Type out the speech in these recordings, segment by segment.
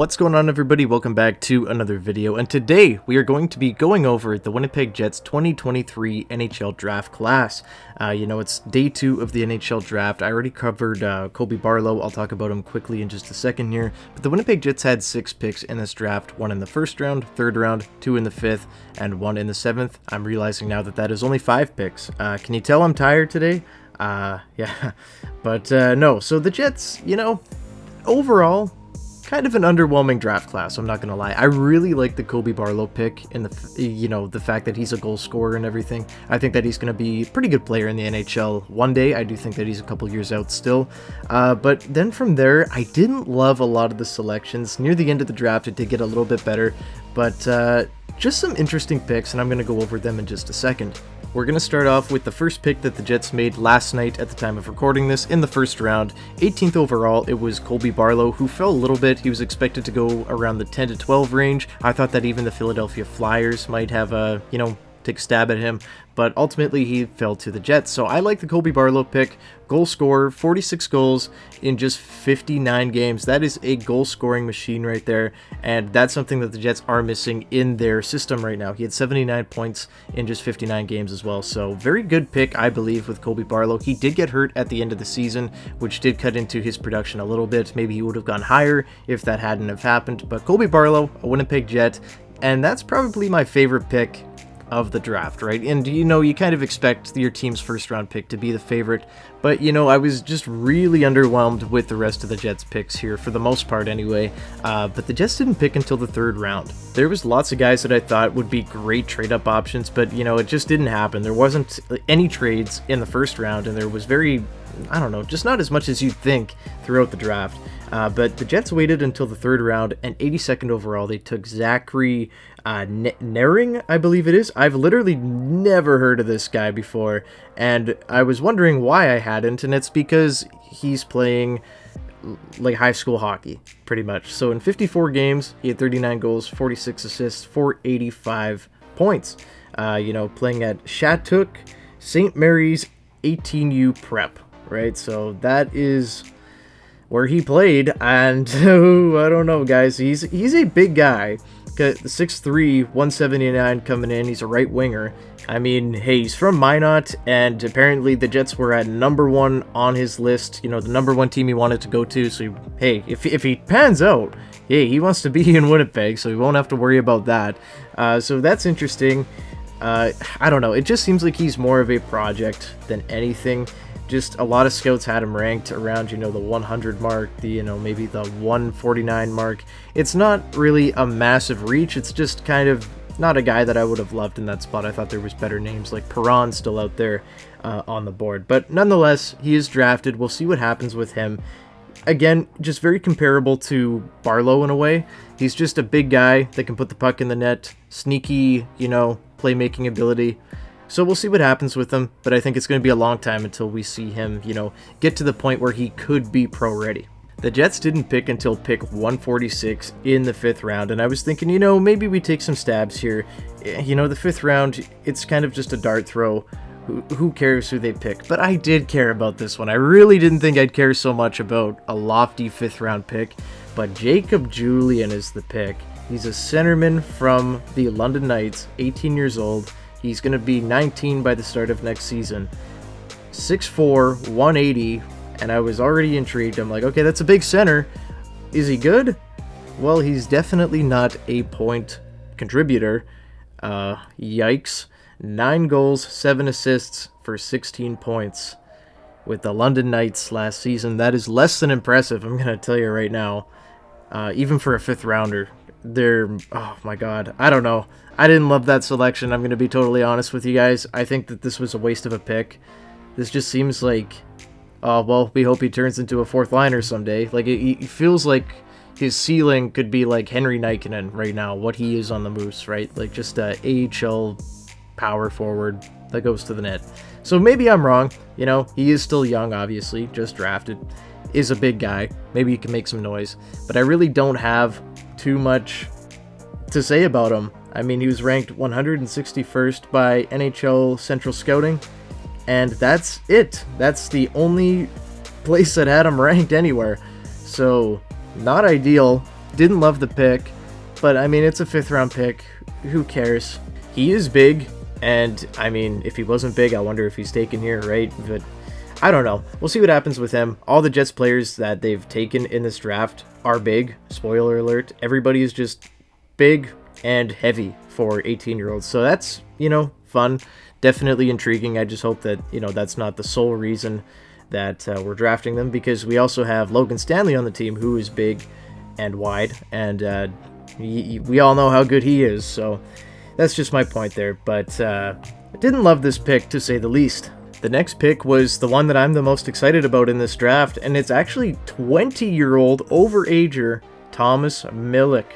What's going on, everybody? Welcome back to another video, and today we are going to be going over the Winnipeg Jets 2023 NHL draft class. It's day 2 of the NHL draft. I already covered Colby Barlow. I'll talk about him quickly in just a second here, but the Winnipeg Jets had 6 picks in this draft, 1 in the first round, 3rd round, 2 in the 5th, and 1 in the 7th. I'm realizing now that that is only 5 picks. Can you tell I'm tired today? Yeah, but no, so the Jets, overall, kind of an underwhelming draft class, I'm not gonna lie. I really like the Colby Barlow pick and the fact that he's a goal scorer and everything. I think that he's gonna be a pretty good player in the NHL one day. I do think that he's a couple years out still. But then from there, I didn't love a lot of the selections. Near the end of the draft, it did get a little bit better, but just some interesting picks, and I'm gonna go over them in just a second. We're going to start off with the first pick that the Jets made last night at the time of recording this in the first round. 18th overall, it was Colby Barlow, who fell a little bit. He was expected to go around the 10 to 12 range. I thought that even the Philadelphia Flyers might have take a stab at him, but ultimately he fell to the Jets. So I like the Colby Barlow pick. Goal scorer, 46 goals in just 59 games. That is a goal scoring machine right there, and that's something that the Jets are missing in their system right now. He had 79 points in just 59 games as well, so very good pick, I believe, with Colby Barlow. He did get hurt at the end of the season, which did cut into his production a little bit. Maybe he would have gone higher if that hadn't have happened, but Colby Barlow, a Winnipeg Jet, and that's probably my favorite pick of the draft, right? And you kind of expect your team's first round pick to be the favorite, but I was just really underwhelmed with the rest of the Jets picks here, for the most part anyway. But the Jets didn't pick until the 3rd round. There was lots of guys that I thought would be great trade up options, but it just didn't happen. There wasn't any trades in the first round, and there was just not as much as you'd think throughout the draft. But the Jets waited until the 3rd round, and 82nd overall, they took Zachary Nehring, I believe it is. I've literally never heard of this guy before, and I was wondering why I hadn't, and it's because he's playing like high school hockey, pretty much. So in 54 games, he had 39 goals, 46 assists, 485 points. Playing at Shattuck St. Mary's 18U Prep, right? So that is where he played, and I don't know, guys. He's a big guy. 6'3", 179 coming in. He's a right winger. I mean, hey, he's from Minot, and apparently the Jets were at number 1 on his list. The number 1 team he wanted to go to. So, hey, if he pans out, hey, he wants to be in Winnipeg, so he won't have to worry about that. So that's interesting. I don't know. It just seems like he's more of a project than anything. Just a lot of scouts had him ranked around, the 100 mark, maybe the 149 mark. It's not really a massive reach. It's just kind of not a guy that I would have loved in that spot. I thought there was better names like Perron still out there on the board. But nonetheless, he is drafted. We'll see what happens with him. Again, just very comparable to Barlow in a way. He's just a big guy that can put the puck in the net. Sneaky, playmaking ability. So we'll see what happens with him, but I think it's going to be a long time until we see him, get to the point where he could be pro-ready. The Jets didn't pick until pick 146 in the 5th round, and I was thinking, maybe we take some stabs here. The 5th round, it's kind of just a dart throw. Who cares who they pick? But I did care about this one. I really didn't think I'd care so much about a lofty 5th round pick, but Jacob Julien is the pick. He's a centerman from the London Knights, 18 years old. He's going to be 19 by the start of next season. 6'4", 180, and I was already intrigued. I'm like, okay, that's a big center. Is he good? Well, he's definitely not a point contributor. Yikes. 9 goals, 7 assists for 16 points with the London Knights last season. That is less than impressive, I'm going to tell you right now. Even for a 5th rounder. Oh my god, I don't know. I didn't love that selection. I'm going to be totally honest with you guys. I think that this was a waste of a pick. This just seems like, we hope he turns into a 4th liner someday. Like, it feels like his ceiling could be like Henry Nikkanen right now, what he is on the Moose, right? Like, just a AHL power forward that goes to the net. So maybe I'm wrong. He is still young, obviously, just drafted. Is a big guy. Maybe he can make some noise. But I really don't have too much to say about him. I mean, he was ranked 161st by NHL Central Scouting, and that's it. That's the only place that had him ranked anywhere. So, not ideal. Didn't love the pick, but I mean, it's a 5th round pick. Who cares? He is big, and I mean, if he wasn't big, I wonder if he's taken here, right? But I don't know. We'll see what happens with him. All the Jets players that they've taken in this draft are big. Spoiler alert. Everybody is just big and heavy for 18-year-olds. So that's, fun. Definitely intriguing. I just hope that, that's not the sole reason that we're drafting them, because we also have Logan Stanley on the team, who is big and wide, and we all know how good he is. So that's just my point there. But I didn't love this pick, to say the least. The next pick was the one that I'm the most excited about in this draft, and it's actually 20-year-old overager Thomas Milic.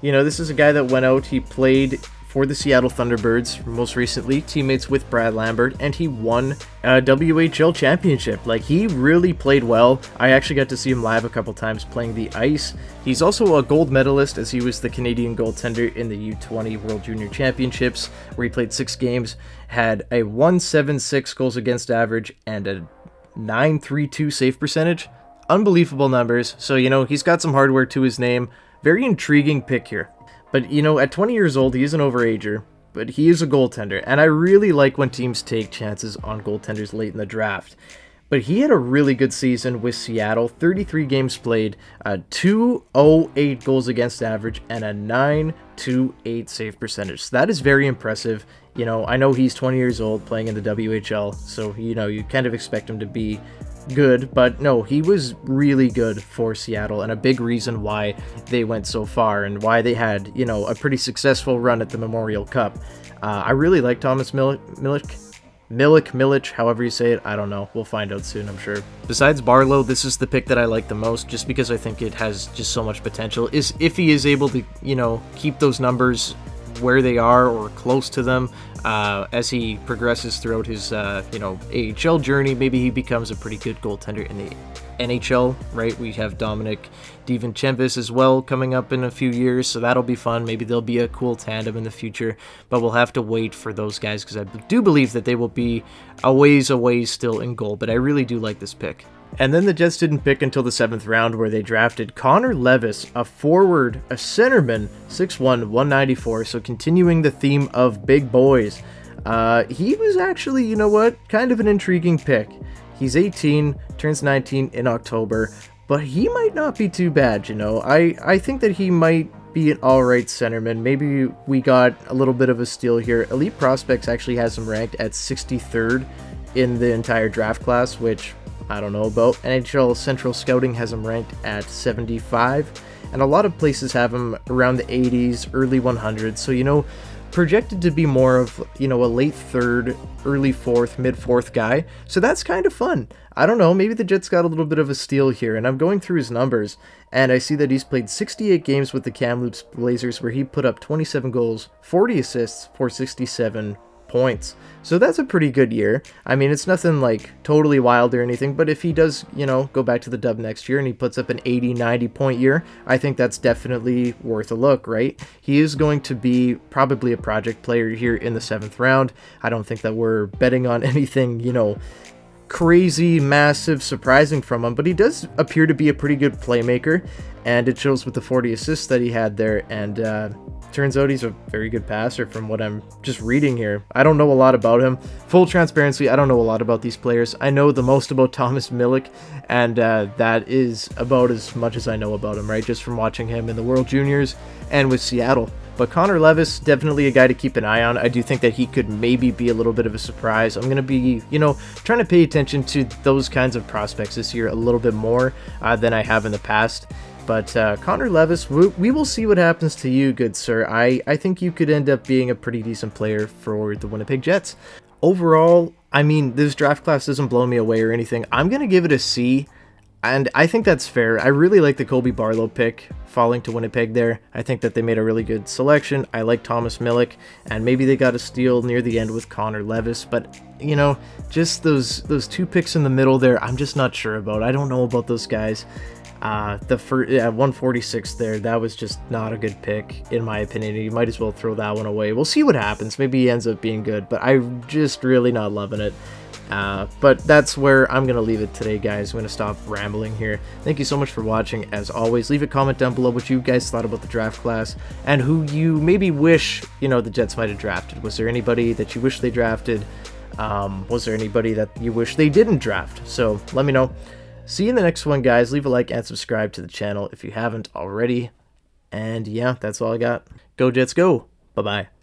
This is a guy that went out, he played for the Seattle Thunderbirds, most recently teammates with Brad Lambert, and he won a WHL championship. Like, he really played well. I actually got to see him live a couple times playing the ice. He's also a gold medalist, as he was the Canadian goaltender in the U20 World Junior Championships, where he played 6 games, had a 1.76 goals against average and a 9.32 save percentage. Unbelievable numbers. So, he's got some hardware to his name. Very intriguing pick here. But, at 20 years old, he is an overager, but he is a goaltender, and I really like when teams take chances on goaltenders late in the draft. But he had a really good season with Seattle, 33 games played, 2.08 goals against average, and a 9.28 save percentage. So that is very impressive. I know he's 20 years old playing in the WHL, so, you kind of expect him to be good, but no, he was really good for Seattle, and a big reason why they went so far and why they had, a pretty successful run at the Memorial Cup. I really like Thomas Milic, however you say it. I don't know. We'll find out soon, I'm sure. Besides Barlow, this is the pick that I like the most, just because I think it has just so much potential. Is if he is able to, keep those numbers where they are or close to them as he progresses throughout his AHL journey. Maybe he becomes a pretty good goaltender in the NHL, right? We have Dominic DiVincentis as well coming up in a few years, so that'll be fun. Maybe there'll be a cool tandem in the future, but we'll have to wait for those guys, because I do believe that they will be a ways away still in goal. But I really do like this pick. And then the Jets didn't pick until the 7th round, where they drafted Connor Levis, a forward, a centerman, 6'1", 194, so continuing the theme of big boys. He was actually, kind of an intriguing pick. He's 18, turns 19 in October, but he might not be too bad, I think that he might be an alright centerman. Maybe we got a little bit of a steal here. Elite Prospects actually has him ranked at 63rd in the entire draft class, which I don't know about. NHL Central Scouting has him ranked at 75, and a lot of places have him around the 80s, early 100s, so projected to be more of a late 3rd, early 4th, mid 4th guy. So that's kind of fun. I don't know, maybe the Jets got a little bit of a steal here, and I'm going through his numbers, and I see that he's played 68 games with the Kamloops Blazers, where he put up 27 goals, 40 assists for 67 points. So that's a pretty good year. I mean, it's nothing like totally wild or anything, but if he does, go back to the dub next year and he puts up an 80-90 point year, I think that's definitely worth a look, right? He is going to be probably a project player here in the 7th round. I don't think that we're betting on anything, crazy, massive, surprising from him, but he does appear to be a pretty good playmaker, and it shows with the 40 assists that he had there, and turns out he's a very good passer from what I'm just reading here. I don't know a lot about him. Full transparency, I don't know a lot about these players. I know the most about Thomas Milic, and that is about as much as I know about him, right? Just from watching him in the World Juniors and with Seattle. But Connor Levis, definitely a guy to keep an eye on. I do think that he could maybe be a little bit of a surprise. I'm going to be, trying to pay attention to those kinds of prospects this year a little bit more than I have in the past. But Connor Levis, we will see what happens to you, good sir. I think you could end up being a pretty decent player for the Winnipeg Jets. Overall, I mean, this draft class doesn't blow me away or anything. I'm going to give it a C, and I think that's fair. I really like the Colby Barlow pick falling to Winnipeg there. I think that they made a really good selection. I like Thomas Milic, and maybe they got a steal near the end with Connor Levis, but just those 2 picks in the middle there, I'm just not sure about. I don't know about those guys. The first 146 there, that was just not a good pick in my opinion. You might as well throw that one away. We'll see what happens. Maybe he ends up being good, but I'm just really not loving it. But that's where I'm going to leave it today, guys. I'm going to stop rambling here. Thank you so much for watching. As always, leave a comment down below what you guys thought about the draft class and who you maybe wish, you know, the Jets might have drafted. Was there anybody that you wish they drafted? Was there anybody that you wish they didn't draft? So let me know. See you in the next one, guys. Leave a like and subscribe to the channel if you haven't already. And yeah, that's all I got. Go Jets, go. Bye-bye.